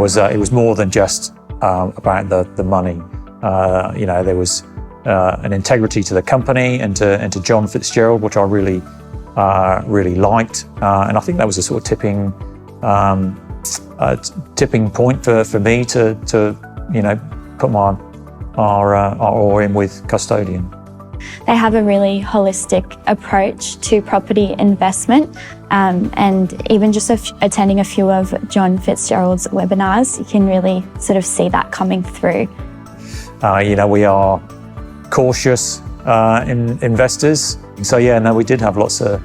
was it was more than just about the money. There was an integrity to the company and to John Fitzgerald, which I really liked, and I think that was a sort of tipping point for me to put our all in with Custodian. They have a really holistic approach to property investment, and even just attending a few of John Fitzgerald's webinars, you can really sort of see that coming through. We are cautious investors, so we did have lots of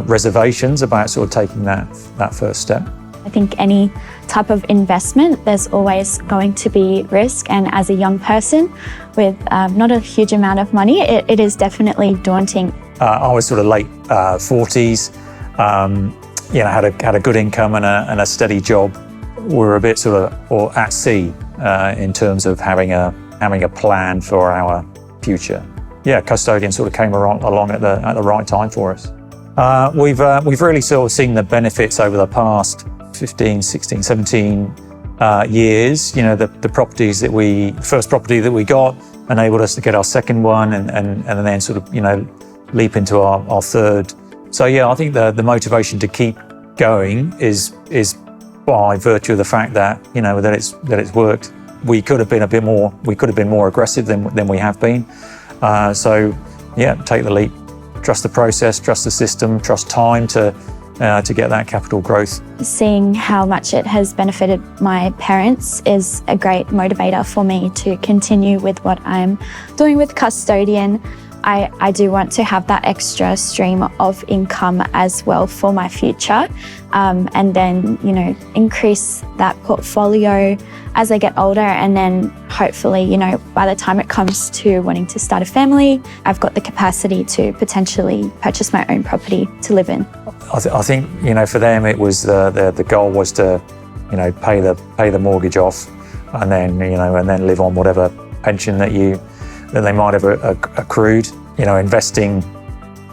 reservations about sort of taking that first step. I think any type of investment, there's always going to be risk, and as a young person with not a huge amount of money, it is definitely daunting. I was sort of late 40s, had a good income and a steady job. We were a bit sort of at sea in terms of having a plan for our future. Custodian sort of came along at the right time for us. We've really sort of seen the benefits over the past 15, 16, 17 years. The properties first property that we got enabled us to get our second one and then sort of, leap into our third. So I think the motivation to keep going is by virtue of the fact that, that it's worked. We could have been more aggressive than we have been. Take the leap, trust the process, trust the system, trust time to get that capital growth. Seeing how much it has benefited my parents is a great motivator for me to continue with what I'm doing with Custodian. I do want to have that extra stream of income as well for my future, and then, increase that portfolio as I get older, and then hopefully, by the time it comes to wanting to start a family, I've got the capacity to potentially purchase my own property to live in. I think, for them it was the goal was to, pay the mortgage off, and then live on whatever pension that they might have accrued. Investing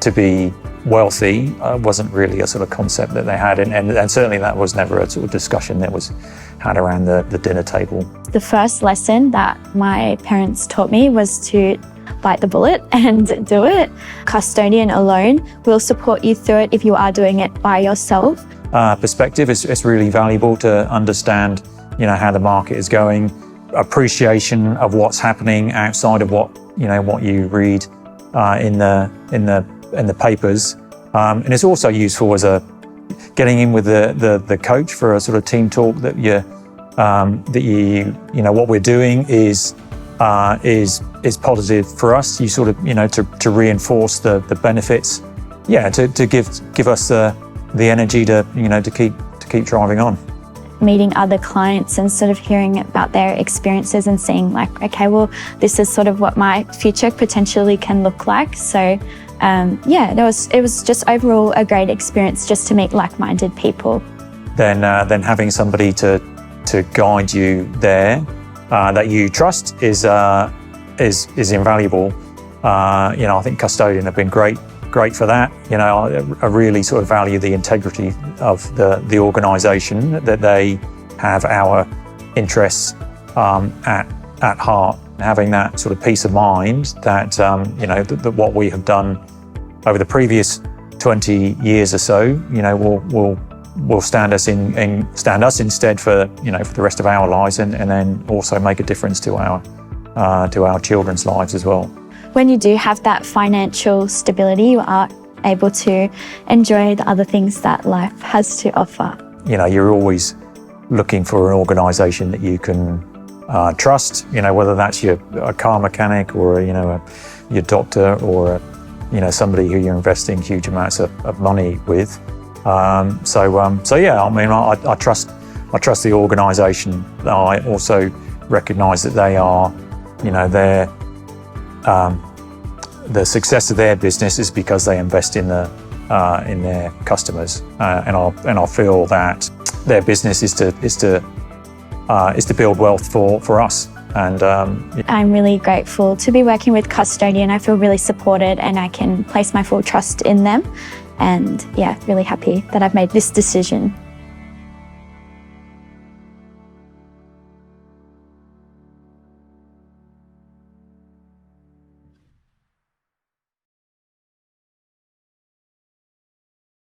to be wealthy wasn't really a sort of concept that they had, and certainly that was never a sort of discussion that was had around the dinner table. The first lesson that my parents taught me was to bite the bullet and do it. Custodian alone will support you through it if you are doing it by yourself. Perspective is really valuable to understand, how the market is going. Appreciation of what's happening outside of what you read in the papers, and it's also useful as getting in with the coach for a sort of team talk that what we're doing is positive for us. You sort of to reinforce the benefits, to give us the energy to keep driving on. Meeting other clients and sort of hearing about their experiences and seeing okay, well, this is sort of what my future potentially can look like. So it was just overall a great experience just to meet like-minded people. Then having somebody to guide you there that you trust is invaluable. I think Custodian have been great for that. I really sort of value the integrity of the organisation, that they have our interests at heart. Having that sort of peace of mind that that what we have done over the previous 20 years or so, will stand us in stead for the rest of our lives, and then also make a difference to our children's lives as well. When you do have that financial stability, you are able to enjoy the other things that life has to offer. You're always looking for an organisation that you can trust, whether that's a car mechanic or, your doctor or, somebody who you're investing huge amounts of money with. I trust the organisation. I also recognise that they are, the success of their business is because they invest in their customers, and I feel that their business is to build wealth for us. And I'm really grateful to be working with Custodian. I feel really supported, and I can place my full trust in them. And really happy that I've made this decision.